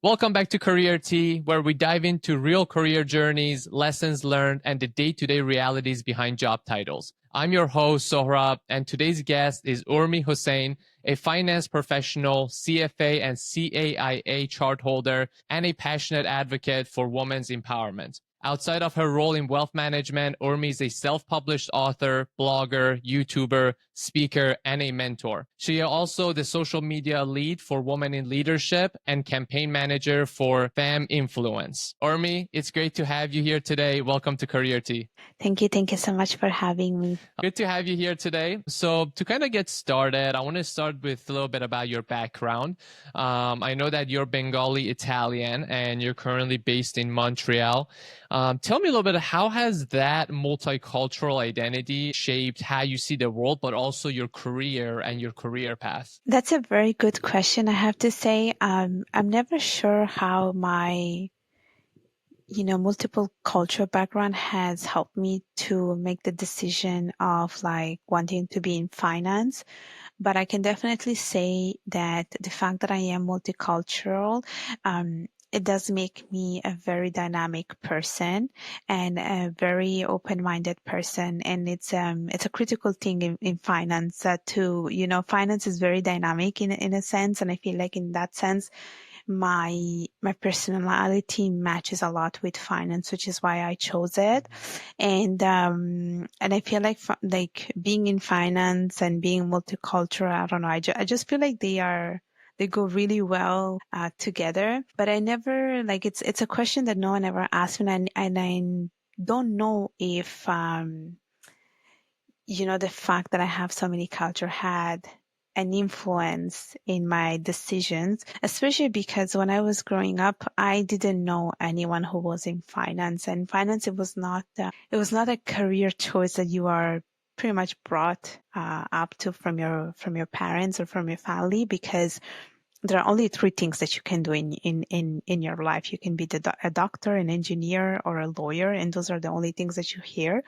Welcome back to Career Tea, where we dive into real career journeys, lessons learned, and the day-to-day realities behind job titles. I'm your host, Sohrab, and today's guest is Urmi Hossain, a finance professional, CFA and CAIA chart holder, and a passionate advocate for women's empowerment. Outside of her role in wealth management, Urmi is a self-published author, blogger, YouTuber, speaker, and a mentor. She is also the social media lead for Women in Leadership and campaign manager for Femme Influence. Urmi, it's great to have you here today. Welcome to Career Tea. Thank you. Thank you so much for having me. Good to have you here today. So to kind of get started, I want to start with a little bit about your background. I know that you're Bengali Italian and you're currently based in Montreal. Tell me a little bit, how has that multicultural identity shaped how you see the world, but also your career and your career path? That's a very good question, I have to say. I'm never sure how my multiple cultural background has helped me to make the decision of like wanting to be in finance. But I can definitely say that the fact that I am multicultural, it does make me a very dynamic person and a very open-minded person. And it's a critical thing in finance finance is very dynamic in a sense. And I feel like in that sense, my personality matches a lot with finance, which is why I chose it. And I feel like being in finance and being multicultural, I don't know, I just feel like they go really well together. But I never it's a question that no one ever asked me, and I don't know if the fact that I have so many culture had an influence in my decisions, especially because when I was growing up, I didn't know anyone who was in finance, and finance, it was not a career choice that you are pretty much brought up to from your parents or from your family, because there are only three things that you can do in your life. You can be a doctor, an engineer, or a lawyer, and those are the only things that you hear.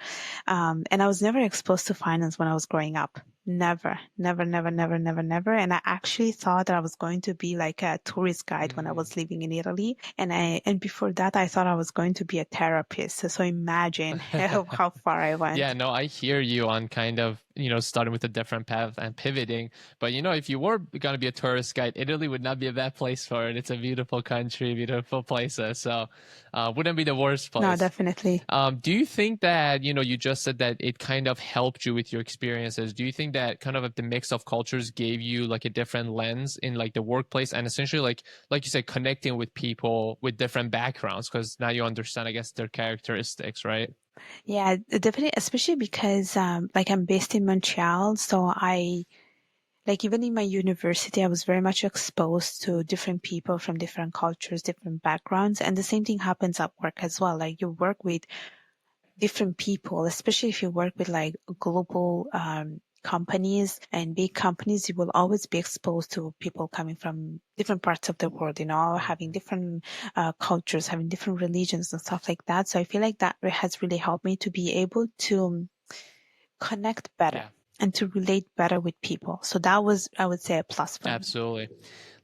And I was never exposed to finance when I was growing up. Never. And I actually thought that I was going to be like a tourist guide when I was living in Italy. And before that, I thought I was going to be a therapist. So imagine how far I went. Yeah, no, I hear you on kind of, starting with a different path and pivoting. But, if you were going to be a tourist guide, Italy would not be a bad place for it. It's a beautiful country, beautiful places. So wouldn't be the worst place. No, definitely. Do you think that, you just said that it kind of helped you with your experiences? Do you think that kind of the mix of cultures gave you like a different lens in like the workplace, and essentially like you said, connecting with people with different backgrounds, because now you understand, I guess, their characteristics, right? Yeah, definitely, especially because I'm based in Montreal, so even in my university, I was very much exposed to different people from different cultures, different backgrounds, and the same thing happens at work as well. Like you work with different people, especially if you work with like global companies and big companies, you will always be exposed to people coming from different parts of the world, having different cultures, having different religions and stuff like that. So I feel like that has really helped me to be able to connect better and to relate better with people. So that was, I would say, a plus for me. Absolutely.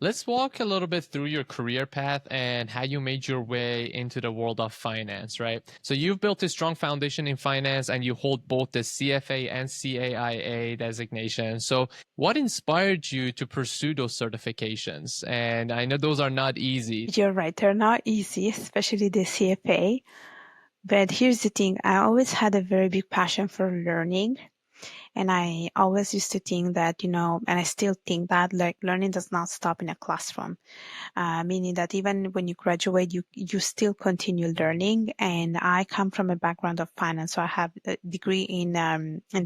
Let's walk a little bit through your career path and how you made your way into the world of finance, right? So you've built a strong foundation in finance and you hold both the CFA and CAIA designations. So what inspired you to pursue those certifications? And I know those are not easy. You're right. They're not easy, especially the CFA. But here's the thing. I always had a very big passion for learning. And I always used to think that, and I still think that like learning does not stop in a classroom, meaning that even when you graduate, you still continue learning. And I come from a background of finance. So I have a degree in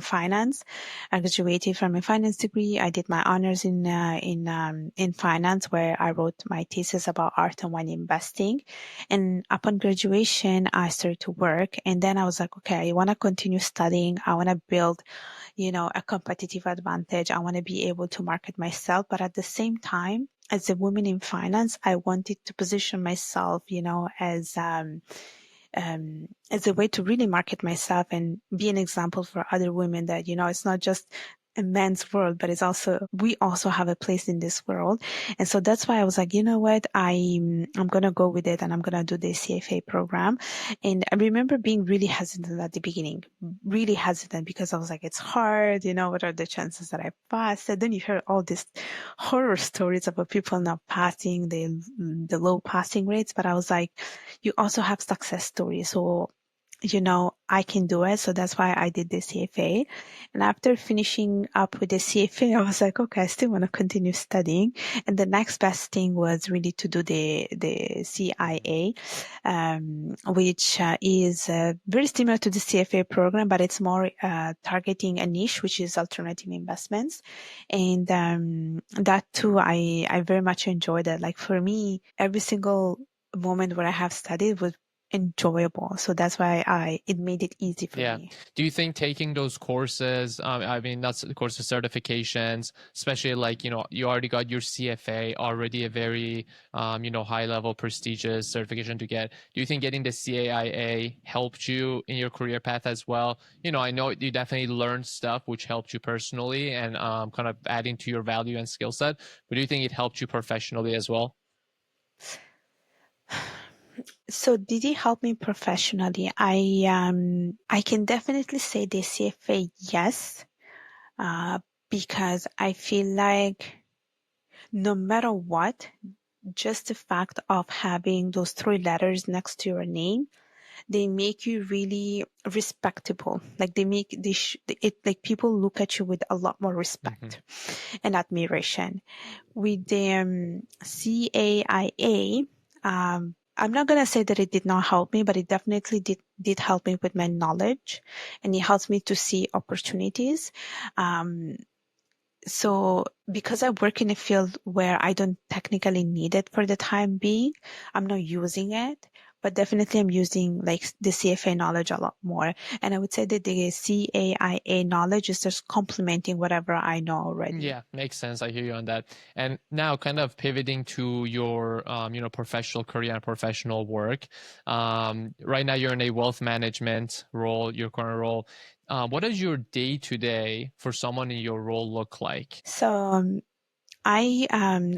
finance. I graduated from a finance degree. I did my honors in finance, where I wrote my thesis about art and wine investing. And upon graduation, I started to work. And then I was like, okay, I want to continue studying. I want to build a competitive advantage. I want to be able to market myself. But at the same time, as a woman in finance, I wanted to position myself, as a way to really market myself and be an example for other women that, it's not just a man's world, but we also have a place in this world. And so that's why I was like, you know what, I'm going to go with it and I'm going to do the CFA program. And I remember being really hesitant at the beginning, really hesitant, because I was like, it's hard, what are the chances that I pass? And then you hear all these horror stories about people not passing, the low passing rates. But I was like, you also have success stories. So I can do it. So that's why I did the CFA. And after finishing up with the CFA, I was like, okay, I still want to continue studying. And the next best thing was really to do the CIA, which is very similar to the CFA program, but it's more targeting a niche, which is alternative investments. And that too, I very much enjoyed it. Like for me, every single moment where I have studied was enjoyable. So that's why it made it easy for me. Do you think taking those courses, I mean, that's the course of certifications, especially like, you already got your CFA, already a very, high level prestigious certification to get. Do you think getting the CAIA helped you in your career path as well? I know you definitely learned stuff which helped you personally and kind of adding to your value and skill set, but do you think it helped you professionally as well? So did it help me professionally? I can definitely say the CFA, yes, because I feel like no matter what, just the fact of having those 3 letters next to your name, they make you really respectable. Like like people look at you with a lot more respect and admiration. With the CAIA, I'm not going to say that it did not help me, but it definitely did help me with my knowledge, and it helps me to see opportunities. So because I work in a field where I don't technically need it for the time being, I'm not using it, but definitely I'm using like the CFA knowledge a lot more. And I would say that the CAIA knowledge is just complementing whatever I know already. Yeah, makes sense. I hear you on that. And now kind of pivoting to your, professional career and professional work. Right now you're in a wealth management role, your current role. What does your day to day for someone in your role look like? So I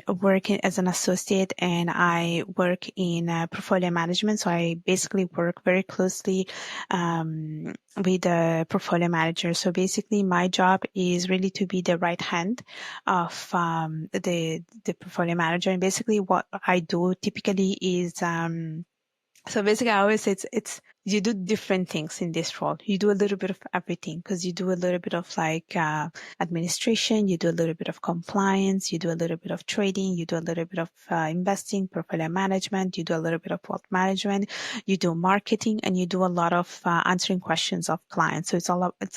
work as an associate, and I work in portfolio management. So I basically work very closely with the portfolio manager. So basically my job is really to be the right hand of the portfolio manager. And basically what I do typically is so basically I always say it's you do different things in this role. You do a little bit of everything, because you do a little bit of like administration, you do a little bit of compliance, you do a little bit of trading, you do a little bit of investing, portfolio management, you do a little bit of wealth management, you do marketing, and you do a lot of answering questions of clients. So it's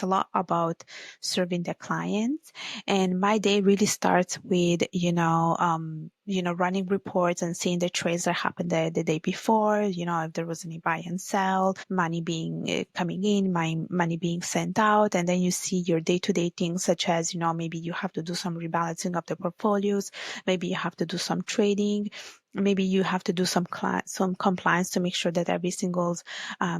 a lot about serving the clients. And my day really starts with running reports and seeing the trades that happened the day before, if there was any buy and sell, money being coming in, money being sent out. And then you see your day-to-day things, such as, maybe you have to do some rebalancing of the portfolios. Maybe you have to do some trading. Maybe you have to do some compliance to make sure that every single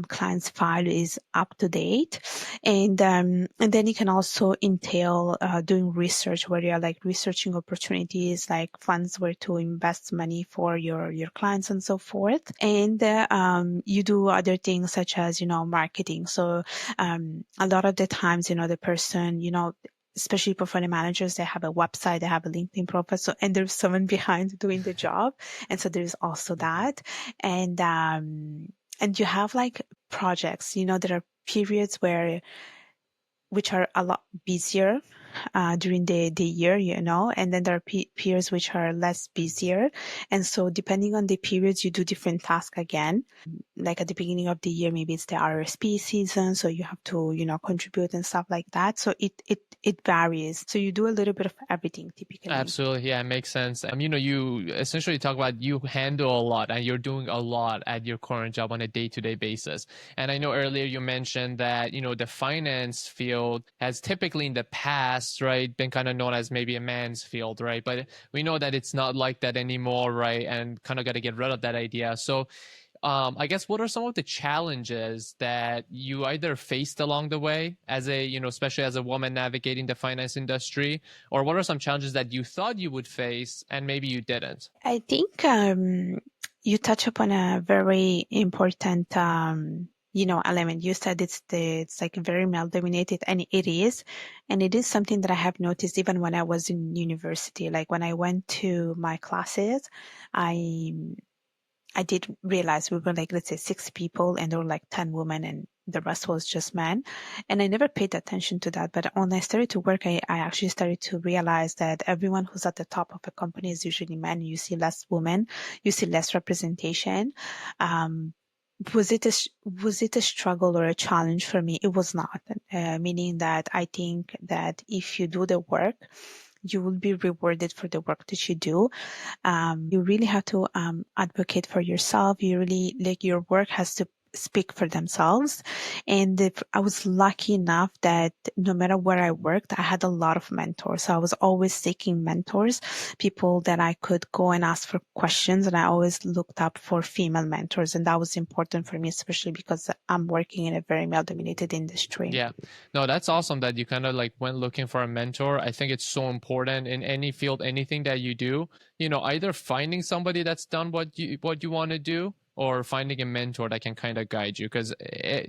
client's file is up to date. And then it can also entail doing research, where you're like researching opportunities, like funds where to invest money for your clients and so forth. And you do other things such as, marketing. So a lot of the times, the person, especially portfolio managers, they have a website, they have a LinkedIn profile, and there's someone behind doing the job. And so there's also that. And you have like projects, there are periods which are a lot busier during the year, and then there are periods which are less busier. And so depending on the periods, you do different tasks again. Like at the beginning of the year, maybe it's the RSP season, so you have to, contribute and stuff like that. So it varies. So you do a little bit of everything typically. Absolutely. Yeah, it makes sense. You essentially talk about you handle a lot and you're doing a lot at your current job on a day-to-day basis. And I know earlier you mentioned that, the finance field has typically in the past, right, been kind of known as maybe a man's field, right? But we know that it's not like that anymore, right? And kind of got to get rid of that idea. So I guess what are some of the challenges that you either faced along the way as a, especially as a woman navigating the finance industry, or what are some challenges that you thought you would face and maybe you didn't? I think you touch upon a very important element. You said it's like very male dominated, and it is. And it is something that I have noticed even when I was in university. Like when I went to my classes, I I did realize we were like, let's say 6 people and there were like 10 women and the rest was just men. And I never paid attention to that. But when I started to work, I actually started to realize that everyone who's at the top of a company is usually men. You see less women, you see less representation. Um, was it a struggle or a challenge for me? It was not, meaning that I think that if you do the work, you will be rewarded for the work that you do. You really have to advocate for yourself. You really, like, your work has to speak for themselves. And I was lucky enough that no matter where I worked, I had a lot of mentors. So I was always seeking mentors, people that I could go and ask for questions. And I always looked up for female mentors. And that was important for me, especially because I'm working in a very male dominated industry. Yeah, no, that's awesome that you kind of like went looking for a mentor. I think it's so important in any field, anything that you do, either finding somebody that's done what you want to do, or finding a mentor that can kind of guide you, because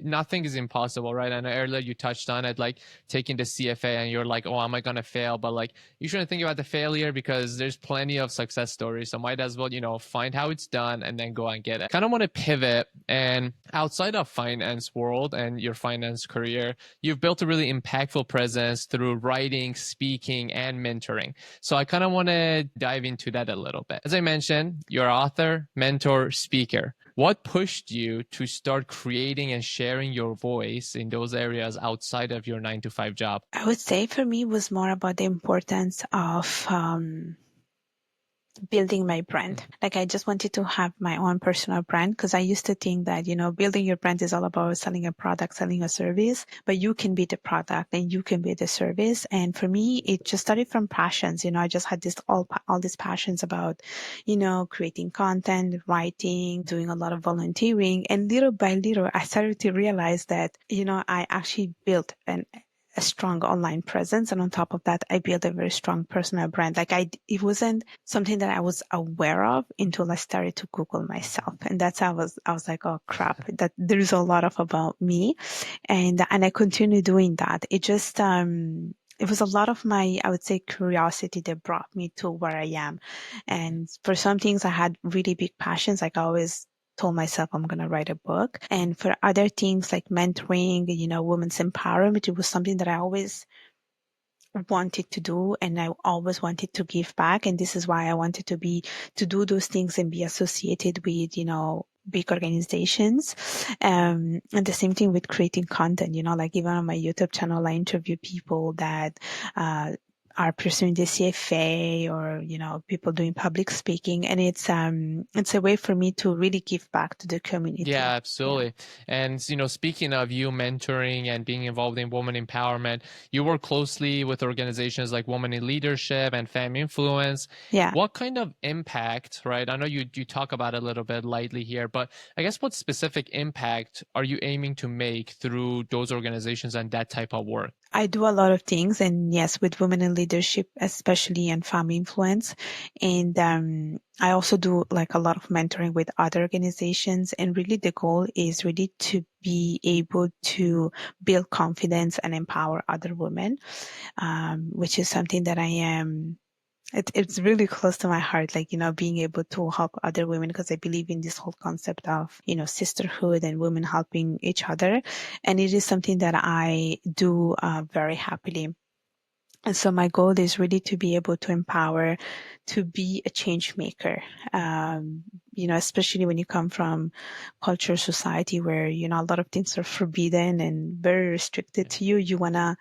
nothing is impossible, right? And earlier you touched on it, like taking the CFA and you're like, oh, am I going to fail? But like, you shouldn't think about the failure because there's plenty of success stories. So might as well, find how it's done and then go and get it. Kind of want to pivot, and outside of finance world and your finance career, you've built a really impactful presence through writing, speaking, and mentoring. So I kind of want to dive into that a little bit. As I mentioned, you're author, mentor, speaker. What pushed you to start creating and sharing your voice in those areas outside of your 9 to 5 job? I would say for me it was more about the importance of building my brand. Like I just wanted to have my own personal brand, because I used to think that, building your brand is all about selling a product, selling a service, but you can be the product and you can be the service. And for me, it just started from passions. I just had all these passions about, creating content, writing, doing a lot of volunteering. And little by little, I started to realize that, I actually built a strong online presence. And on top of that, I built a very strong personal brand. Like it wasn't something that I was aware of until I started to Google myself. And that's how I was like, oh crap, that there's a lot of about me. And I continue doing that. It just, it was a lot of my, I would say, curiosity that brought me to where I am. And for some things, I had really big passions. Like I always told myself I'm going to write a book. And for other things like mentoring, women's empowerment, it was something that I always wanted to do, and I always wanted to give back. And this is why I wanted to do those things and be associated with, big organizations. And the same thing with creating content, like even on my YouTube channel, I interview people that, are pursuing the CFA, or, people doing public speaking. And it's a way for me to really give back to the community. Yeah, absolutely. Yeah. And, speaking of you mentoring and being involved in women empowerment, you work closely with organizations like Women in Leadership and Femme Influence. Yeah. What kind of impact, right? I know you talk about it a little bit lightly here, but I guess what specific impact are you aiming to make through those organizations and that type of work? I do a lot of things, and yes, with women in leadership, especially, and family influence. And I also do like a lot of mentoring with other organizations. And really the goal is really to be able to build confidence and empower other women, which is something that I am. It's really close to my heart, like, being able to help other women, because I believe in this whole concept of, sisterhood and women helping each other. And it is something that I do very happily. And so my goal is really to be able to empower, to be a change maker, especially when you come from culture, society where, a lot of things are forbidden and very restricted to you. You want to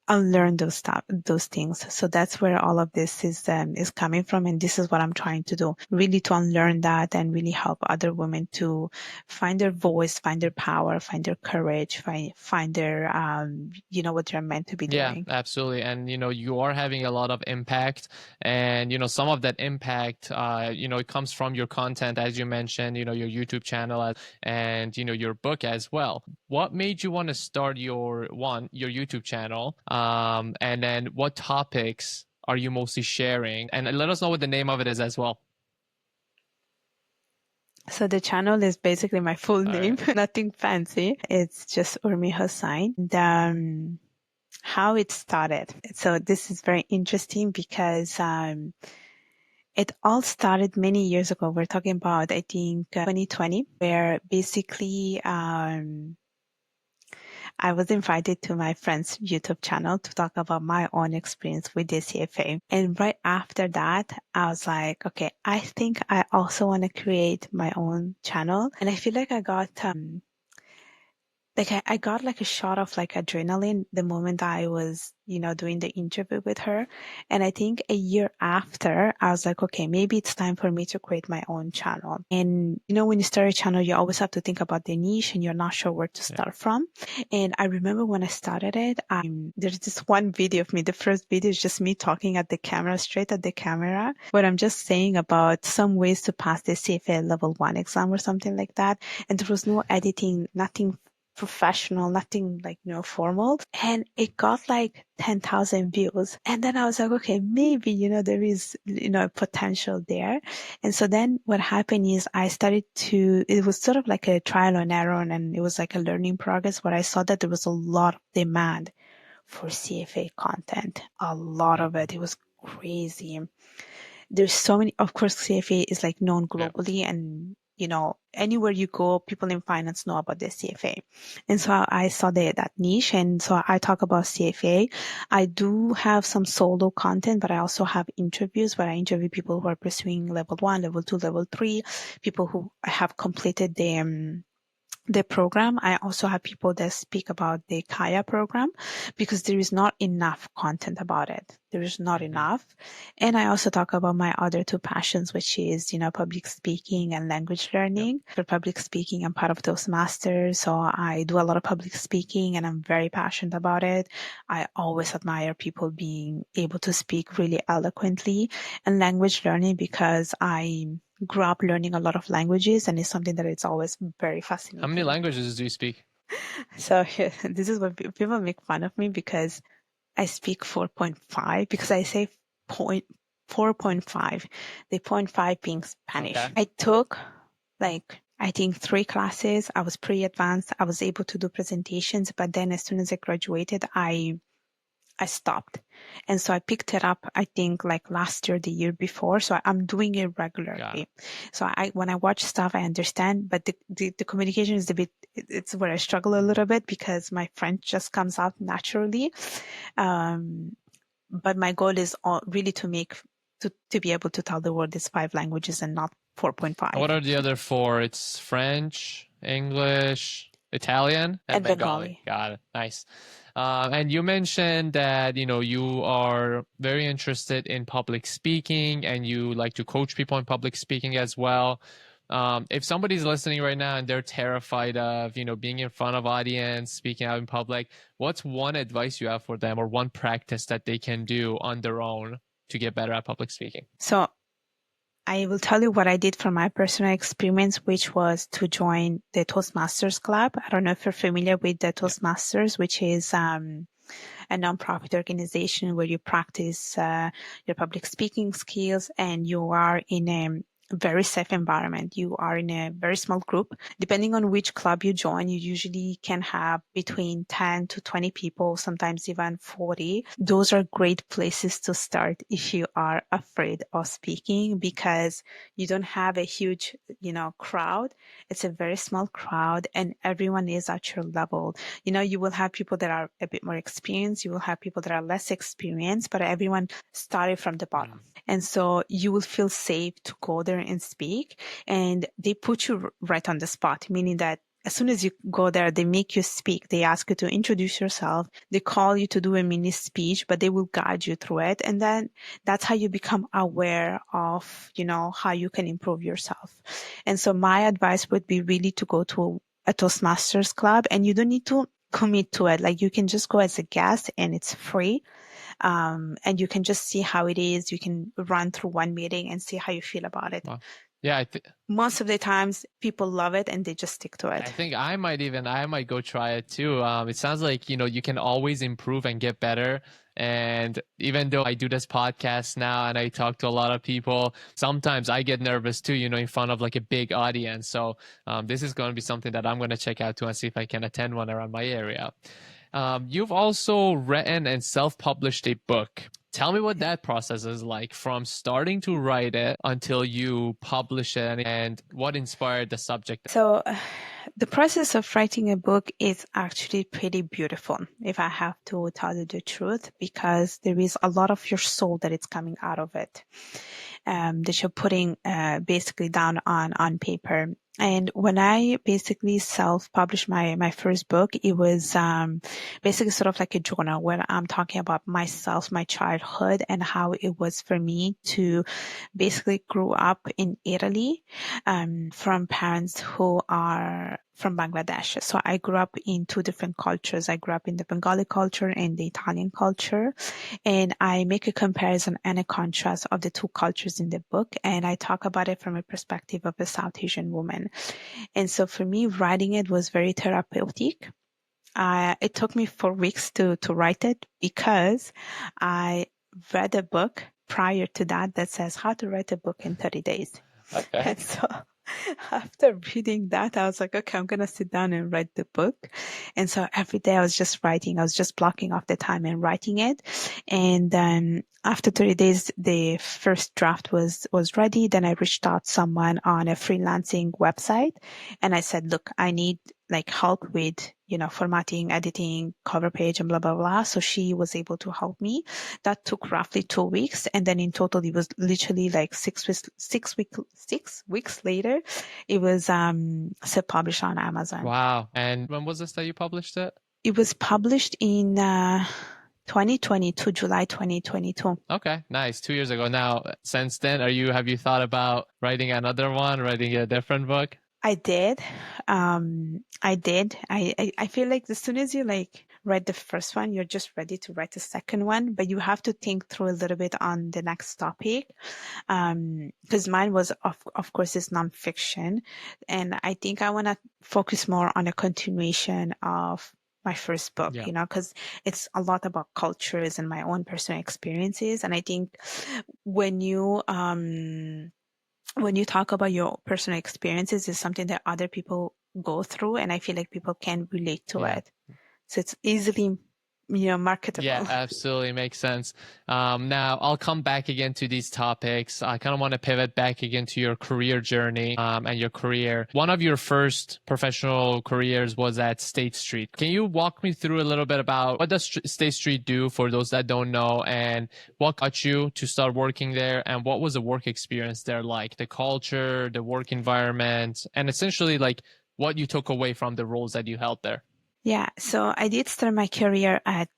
unlearn those things. So that's where all of this is coming from, and this is what I'm trying to do, really to unlearn that and really help other women to find their voice, find their power, find their courage, find their what they're meant to be doing. Yeah, absolutely. And you are having a lot of impact, and some of that impact it comes from your content, as you mentioned, your YouTube channel, and your book as well. What made you want to start your YouTube channel, and then what topics are you mostly sharing, and let us know what the name of it is as well. So the channel is basically my full name, nothing fancy. It's just Urmi Hossain. And how it started. So this is very interesting because it all started many years ago. We're talking about, I think, 2020, where basically I was invited to my friend's YouTube channel to talk about my own experience with the CFA. And right after that, I was like, okay, I think I also want to create my own channel. And I feel like I got I got like a shot of like adrenaline the moment I was, doing the interview with her. And I think a year after, I was like, okay, maybe it's time for me to create my own channel. And, when you start a channel, you always have to think about the niche and you're not sure where to start from. And I remember when I started it, there's this one video of me. The first video is just me talking at the camera, straight at the camera, where I'm just saying about some ways to pass the CFA level 1 exam or something like that. And there was no editing, nothing professional, nothing like formal, and it got like 10,000 views. And then I was like, okay, maybe there is potential there. And so then what happened is I started it was sort of like a trial and error, and it was like a learning progress where I saw that there was a lot of demand for CFA content, a lot of it. It was crazy. There's so many. Of course, CFA is like known globally, and anywhere you go, people in finance know about the CFA. And so I saw that niche, and so I talk about CFA. I do have some solo content, but I also have interviews where I interview people who are pursuing level 1, level 2, level 3, people who have completed the program. I also have people that speak about the CAIA program because there is not enough content about it. There is not enough. And I also talk about my other two passions, which is, public speaking and language learning. For public speaking, I'm part of Toastmasters. So I do a lot of public speaking and I'm very passionate about it. I always admire people being able to speak really eloquently, and language learning because I grew up learning a lot of languages, and it's something that it's always very fascinating. How many languages do you speak? So this is what people make fun of me because I speak 4.5 because I say 4.5, the 0.5 being Spanish. Okay. I took I think 3 classes. I was pretty advanced. I was able to do presentations, but then as soon as I graduated, I stopped. And so I picked it up, I think last year, the year before. So I'm doing it regularly. So when I watch stuff, I understand, but the communication is it's where I struggle a little bit because my French just comes out naturally. But my goal is really to be able to tell the world it's 5 languages and not 4.5. What are the other 4? It's French, English, Italian, and Bengali. Got it. Nice. And you mentioned that, you are very interested in public speaking and you like to coach people in public speaking as well. If somebody's listening right now and they're terrified of, being in front of audience, speaking out in public, what's one advice you have for them or one practice that they can do on their own to get better at public speaking? So I will tell you what I did from my personal experience, which was to join the Toastmasters Club. I don't know if you're familiar with the Toastmasters, which is a nonprofit organization where you practice your public speaking skills and you are in a very safe environment. You are in a very small group. Depending on which club you join, you usually can have between 10 to 20 people, sometimes even 40. Those are great places to start if you are afraid of speaking because you don't have a huge, crowd. It's a very small crowd and everyone is at your level. You will have people that are a bit more experienced. You will have people that are less experienced, but everyone started from the bottom. And so you will feel safe to go there and speak, and they put you right on the spot, meaning that as soon as you go there, they make you speak. They ask you to introduce yourself. They call you to do a mini speech, but they will guide you through it. And then that's how you become aware of, how you can improve yourself. And so my advice would be really to go to a Toastmasters club, and you don't need to commit to it. Like, you can just go as a guest and it's free. And you can just see how it is. You can run through one meeting and see how you feel about it. Wow. Yeah, most of the times people love it and they just stick to it. I think I might go try it too. It sounds like, you can always improve and get better. And even though I do this podcast now and I talk to a lot of people, sometimes I get nervous too, in front of like a big audience. So this is going to be something that I'm going to check out too and see if I can attend one around my area. You've also written and self-published a book. Tell me what that process is like, from starting to write it until you publish it, and what inspired the subject. So the process of writing a book is actually pretty beautiful, if I have to tell you the truth, because there is a lot of your soul that is coming out of it, that you're putting basically down on paper. And when I basically self-published my first book, it was basically sort of like a journal where I'm talking about myself, my childhood, and how it was for me to basically grow up in Italy from parents who are from Bangladesh. So I grew up in two different cultures. I grew up in the Bengali culture and the Italian culture. And I make a comparison and a contrast of the two cultures in the book. And I talk about it from a perspective of a South Asian woman. And so for me, writing it was very therapeutic. It took me 4 weeks to write it, because I read a book prior to that says how to write a book in 30 days. Okay. And so after reading that, I was like, okay, I'm going to sit down and write the book. And so every day I was just writing. I was just blocking off the time and writing it. And then after 30 days, the first draft was ready. Then I reached out to someone on a freelancing website, and I said, look, I need like help with, formatting, editing, cover page, and blah, blah, blah. So she was able to help me. That took roughly 2 weeks. And then in total, it was literally like 6 weeks later, it was self-published on Amazon. Wow. And when was this that you published it? It was published in 2022, July 2022. Okay, nice. 2 years ago. Now, since then, have you thought about writing another one, writing a different book? I did. I feel like as soon as you read the first one, you're just ready to write the second one, but you have to think through a little bit on the next topic. Because mine was, of course, is nonfiction. And I think I want to focus more on a continuation of my first book, because it's a lot about cultures and my own personal experiences. And I think when you talk about your personal experiences, is something that other people go through, and I feel like people can relate to it. So it's easily, marketable. Yeah, absolutely. Makes sense. Now I'll come back again to these topics. I kind of want to pivot back again to your career journey and your career. One of your first professional careers was at State Street. Can you walk me through a little bit about what does State Street do for those that don't know, and what got you to start working there, and what was the work experience there like? The culture, the work environment, and essentially like what you took away from the roles that you held there. Yeah, so I did start my career at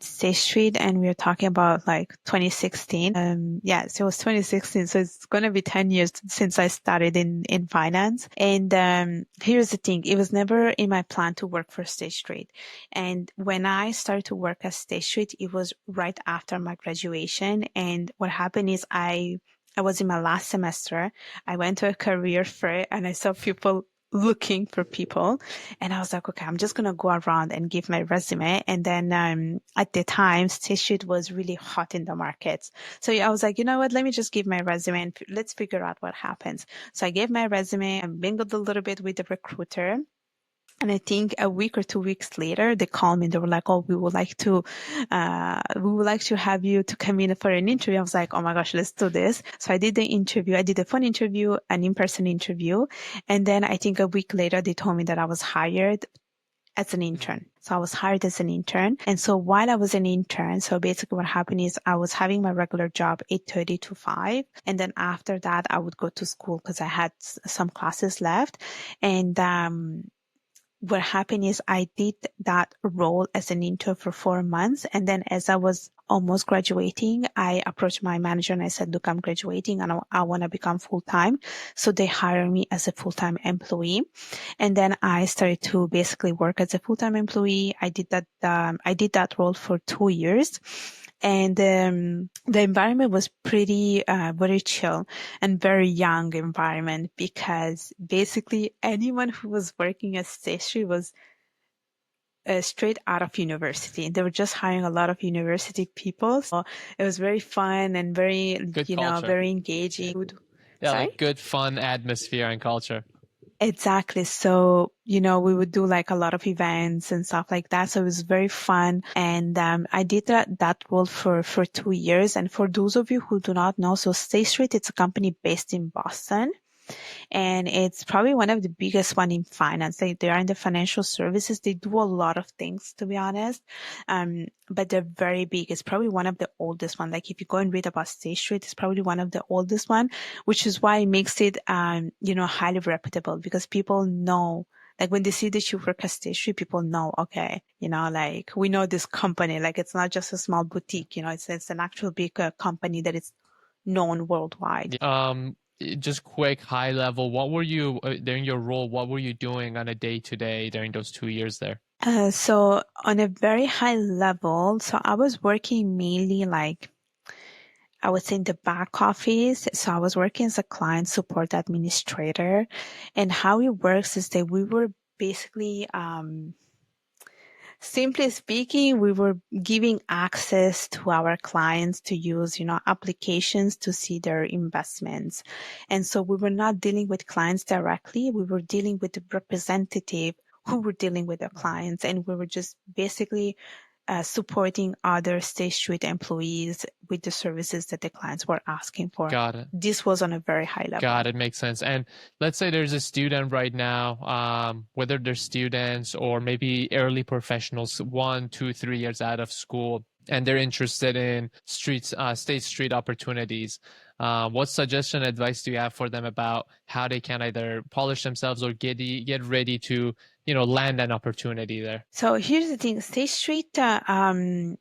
State Street, and we were talking about 2016. So it was 2016, so it's going to be 10 years since I started in finance. And here's the thing, it was never in my plan to work for State Street. And when I started to work at State Street, it was right after my graduation. And what happened is I was in my last semester. I went to a career fair and I saw people looking for people, and I was like, okay, I'm just gonna go around and give my resume. And then at the time, State Street was really hot in the markets, so I was like, you know what, let me just give my resume and let's figure out what happens. So I gave my resume and mingled a little bit with the recruiter. And I think a week or 2 weeks later, they called me and they were like, oh, we would like to have you to come in for an interview. I was like, oh my gosh, let's do this. So I did the interview. I did a phone interview, an in-person interview. And then I think a week later, they told me that I was hired. as an intern. So I was hired as an intern. And so while I was an intern, so basically what happened is I was having my regular job 8:30 to 5. And then after that, I would go to school because I had some classes left. And what happened is I did that role as an intern for 4 months. And then as I was almost graduating, I approached my manager and I said, look, I'm graduating and I want to become full-time. So they hired me as a full-time employee. And then I started to basically work as a full-time employee. I did that role for 2 years. And the environment was pretty very chill and very young environment, because basically anyone who was working at State Street was straight out of university. They were just hiring a lot of university people. So it was very fun and very, Good culture. very engaging. Yeah, Sorry? like good, fun atmosphere and culture. Exactly. So, we would do like a lot of events and stuff like that. So it was very fun. And I did that role for 2 years. And for those of you who do not know, so State Street, it's a company based in Boston. And it's probably one of the biggest one in finance. They are in the financial services. They do a lot of things, to be honest. But they're very big. It's probably one of the oldest one. Like if you go and read about State Street, it's probably one of the oldest one, which is why it makes it, highly reputable, because people know, like when they see that you work at State Street, people know, okay, like we know this company, like it's not just a small boutique, it's an actual big company that is known worldwide. Just quick high level, what were you during your role, what were you doing on a day-to-day during those 2 years there? So on a very high level, so I was working mainly like, I would say in the back office. So I was working as a client support administrator, and how it works is that we were basically, simply speaking, we were giving access to our clients to use, applications to see their investments. And so we were not dealing with clients directly. We were dealing with the representative who were dealing with the clients. And we were just basically supporting other State Street employees with the services that the clients were asking for. Got it. This was on a very high level. Got it. Makes sense. And let's say there's a student right now, whether they're students or maybe early professionals, 1, 2, 3 years out of school, and they're interested in State Street opportunities. What suggestion, advice do you have for them about how they can either polish themselves or get ready to, land an opportunity there? So here's the thing, State Street, so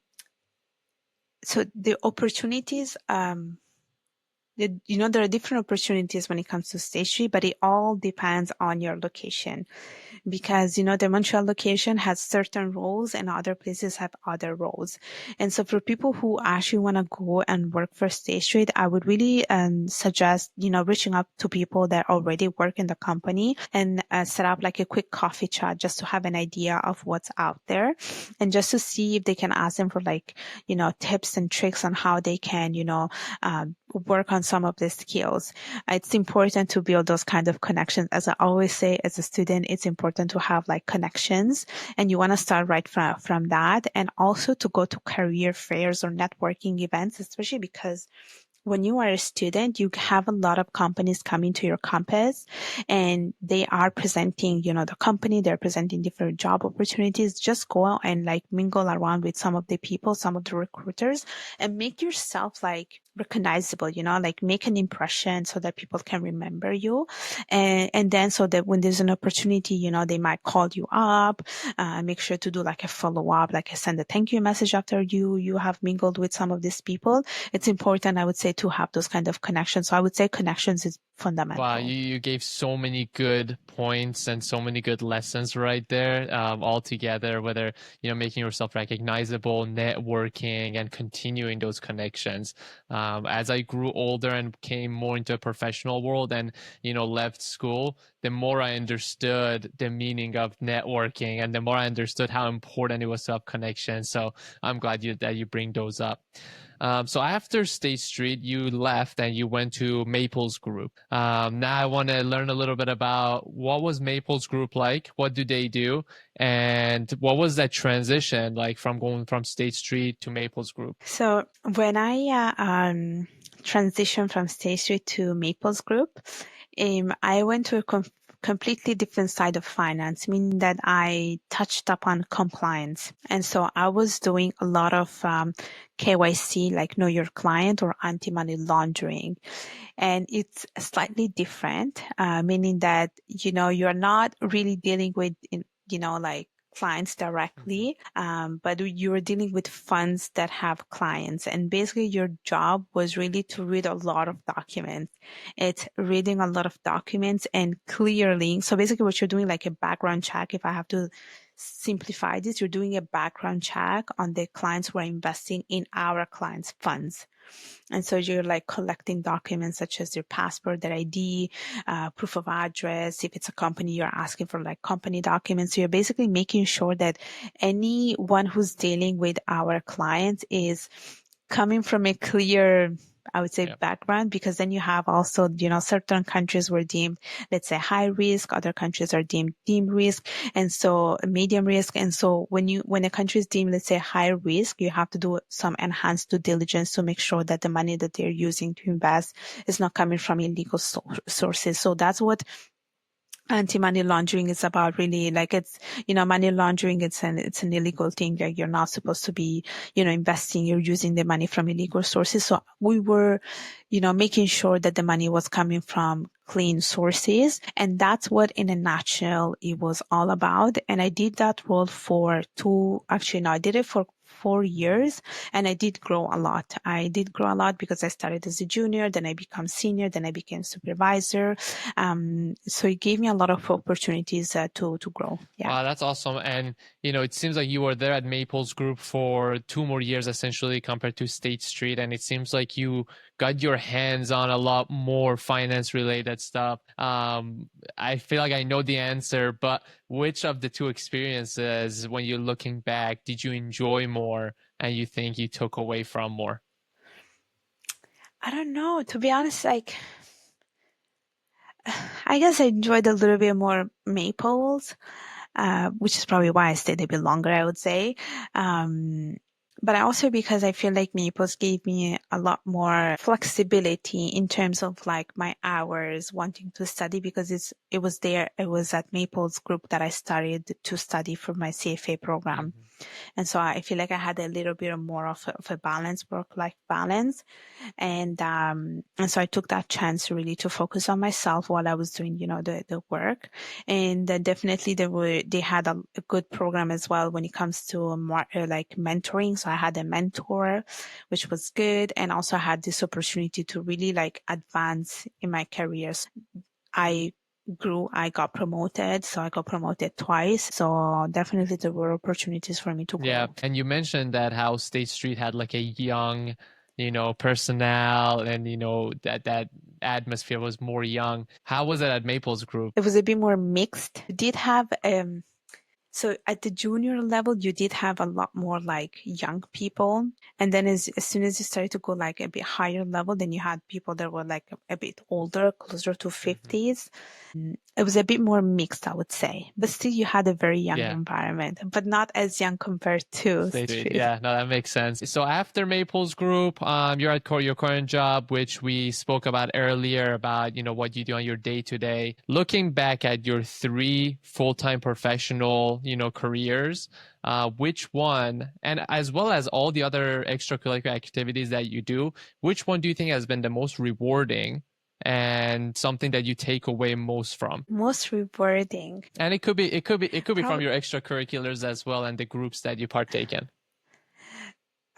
the opportunities, there are different opportunities when it comes to State Street, but it all depends on your location, because, the Montreal location has certain roles and other places have other roles. And so for people who actually want to go and work for State Street, I would really suggest, reaching out to people that already work in the company and set up like a quick coffee chat just to have an idea of what's out there, and just to see if they can ask them for like, tips and tricks on how they can, work on some of the skills. It's important to build those kind of connections. As I always say, as a student, it's important to have like connections, and you want to start right from that. And also to go to career fairs or networking events, especially because when you are a student, you have a lot of companies coming to your campus, and they are presenting, the company, they're presenting different job opportunities. Just go out and like mingle around with some of the people, some of the recruiters, and make yourself like recognizable, like make an impression so that people can remember you. And then so that when there's an opportunity, they might call you up, make sure to do like a follow-up, like send a thank you message after you have mingled with some of these people. It's important, I would say, to have those kind of connections. So I would say connections is fundamental. Wow, you gave so many good points and so many good lessons right there, all together, whether, making yourself recognizable, networking, and continuing those connections. As I grew older and came more into a professional world and, left school, the more I understood the meaning of networking and the more I understood how important it was to have connections. So I'm glad that you bring those up. So after State Street, you left and you went to Maples Group. Now I want to learn a little bit about what was Maples Group like? What do they do? And what was that transition like from going from State Street to Maples Group? So when I transitioned from State Street to Maples Group, I went to a completely different side of finance, meaning that I touched upon compliance. And so I was doing a lot of KYC, like know your client, or anti-money laundering. And it's slightly different, meaning that, you're not really dealing with, like clients directly, but you were dealing with funds that have clients. And basically your job was really to read a lot of documents. It's reading a lot of documents and clearly. So basically what you're doing, like a background check, if I have to simplify this, you're doing a background check on the clients who are investing in our clients' funds. And so you're like collecting documents such as your passport, their ID, proof of address. If it's a company, you're asking for like company documents. So you're basically making sure that anyone who's dealing with our clients is coming from a clear, I would say, background, because then you have also, certain countries were deemed, let's say, high risk, other countries are deemed risk, and so medium risk. And so when a country is deemed, let's say, high risk, you have to do some enhanced due diligence to make sure that the money that they're using to invest is not coming from illegal sources. So that's what anti-money laundering is about, really. Like, it's, money laundering, it's an illegal thing. Like, you're not supposed to be, investing, you're using the money from illegal sources. So we were, making sure that the money was coming from clean sources. And that's what, in a nutshell, it was all about. And I did that role I did it for 4 years, and I did grow a lot. Because I started as a junior, then I became senior, then I became supervisor. So it gave me a lot of opportunities to grow. Yeah. Wow, that's awesome. And, it seems like you were there at Maples Group for 2 more years, essentially, compared to State Street. And it seems like you got your hands on a lot more finance related stuff. I feel like I know the answer, but which of the two experiences, when you're looking back, did you enjoy more and you think you took away from more? I don't know. To be honest, like, I guess I enjoyed a little bit more Maples, which is probably why I stayed a bit longer, I would say. But also because I feel like Maples gave me a lot more flexibility in terms of like my hours wanting to study, because it was at Maples Group that I started to study for my CFA program. And so I feel like I had a little bit more of a balance, work-life balance. And so I took that chance really to focus on myself while I was doing, the work. And definitely they had a good program as well when it comes to more, like mentoring. So I had a mentor, which was good. And also I had this opportunity to really like advance in my career. I got promoted. So I got promoted twice. So definitely there were opportunities for me to grow. Yeah. And you mentioned that how State Street had like a young, personnel, and, that atmosphere was more young. How was it at Maples Group? It was a bit more mixed. We did have, so at the junior level, you did have a lot more like young people. And then as soon as you started to go like a bit higher level, then you had people that were like a bit older, closer to 50s. It was a bit more mixed, I would say. But still, you had a very young environment, but not as young compared to State Street. Yeah, no, that makes sense. So after Maples Group, you're at your current job, which we spoke about earlier, about, what you do on your day-to-day. Looking back at your 3 full-time professional, careers, which one, and as well as all the other extracurricular activities that you do, which one do you think has been the most rewarding and something that you take away most from? Most rewarding. And it could be from your extracurriculars as well, and the groups that you partake in.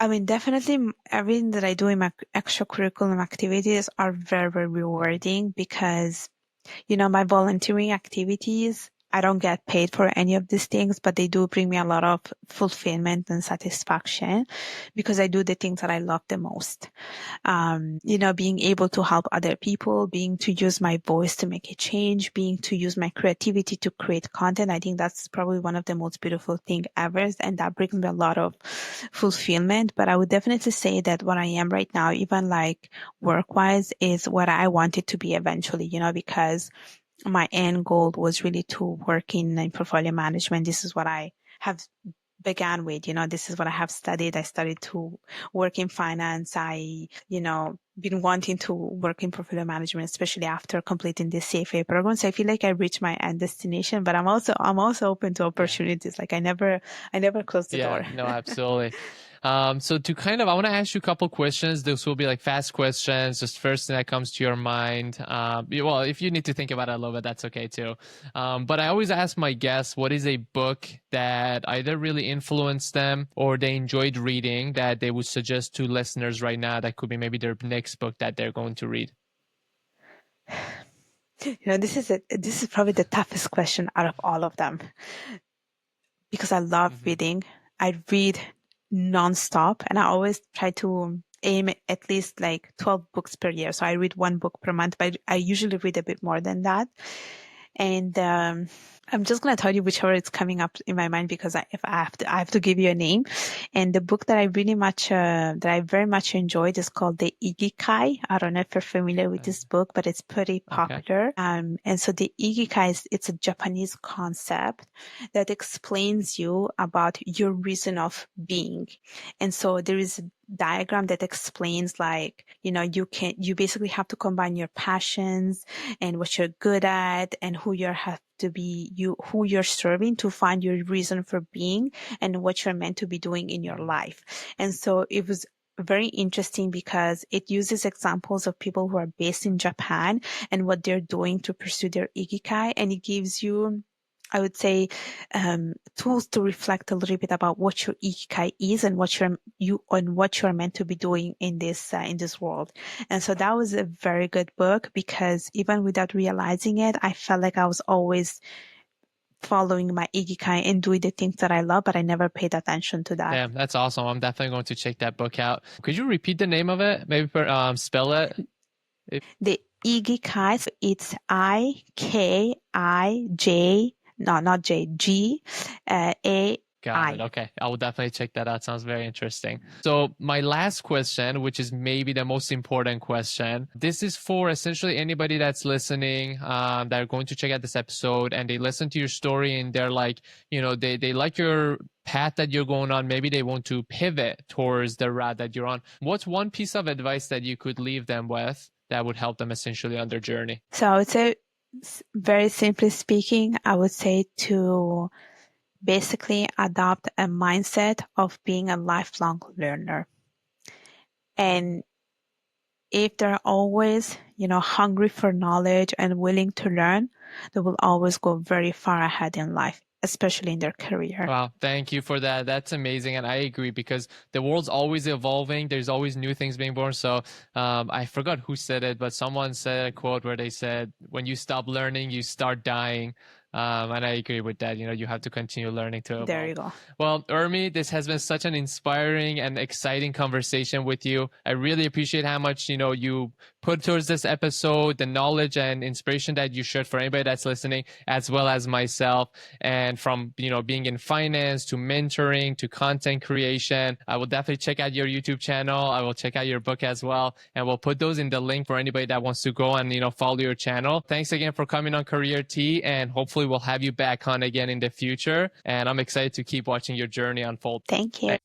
I mean, definitely everything that I do in my extracurricular activities are very, very rewarding, because, my volunteering activities, I don't get paid for any of these things, but they do bring me a lot of fulfillment and satisfaction, because I do the things that I love the most. Being able to help other people, being to use my voice to make a change, being to use my creativity to create content. I think that's probably one of the most beautiful things ever. And that brings me a lot of fulfillment. But I would definitely say that what I am right now, even like work-wise, is what I wanted to be eventually, because my end goal was really to work in portfolio management. This is what I have began with. This is what I have studied. I studied to work in finance. I, been wanting to work in portfolio management, especially after completing the CFA program. So I feel like I reached my end destination, but I'm also open to opportunities. Like I never close the door. No, absolutely. So I want to ask you a couple questions. Those will be like fast questions, just first thing that comes to your mind. Well, if you need to think about it a little bit, that's okay too. But I always ask my guests, what is a book that either really influenced them or they enjoyed reading that they would suggest to listeners right now that could be maybe their next book that they're going to read? This is probably the toughest question out of all of them because I love reading. I read nonstop, and I always try to aim at least like 12 books per year. So I read one book per month, but I usually read a bit more than that. And I'm just going to tell you whichever is coming up in my mind because I have to give you a name. And the book that I very much enjoyed is called The Ikigai. I don't know if you're familiar with this book, but it's pretty popular. Okay. And so the Ikigai it's a Japanese concept that explains you about your reason of being. And so there is a diagram that explains you basically have to combine your passions and what you're good at and who you're serving to find your reason for being and what you're meant to be doing in your life. And so it was very interesting because it uses examples of people who are based in Japan and what they're doing to pursue their ikigai, and it gives you, I would say, tools to reflect a little bit about what your ikigai is and what you're meant to be doing in this world. And so that was a very good book because even without realizing it, I felt like I was always following my ikigai and doing the things that I love, but I never paid attention to that. Damn, that's awesome. I'm definitely going to check that book out. Could you repeat the name of it? Maybe spell it. The ikigai, it's IKIJ. No, not J, G, A. Got it. Okay. I will definitely check that out. Sounds very interesting. So my last question, which is maybe the most important question, this is for essentially anybody that's listening, that are going to check out this episode and they listen to your story and they're like, they like your path that you're going on. Maybe they want to pivot towards the route that you're on. What's one piece of advice that you could leave them with that would help them essentially on their journey? So I would say, very simply speaking, I would say to basically adopt a mindset of being a lifelong learner. And if they're always, hungry for knowledge and willing to learn, they will always go very far ahead in life, especially in their career. Wow, thank you for that. That's amazing. And I agree because the world's always evolving. There's always new things being born. So I forgot who said it, but someone said a quote where they said, when you stop learning, you start dying. And I agree with that. You have to continue learning to evolve. There you go. Well, Urmi, this has been such an inspiring and exciting conversation with you. I really appreciate how much, you put towards this episode, the knowledge and inspiration that you shared for anybody that's listening, as well as myself. And from, being in finance to mentoring to content creation, I will definitely check out your YouTube channel. I will check out your book as well. And we'll put those in the link for anybody that wants to go and, follow your channel. Thanks again for coming on Career Tea, and hopefully we'll have you back on again in the future. And I'm excited to keep watching your journey unfold. Thank you.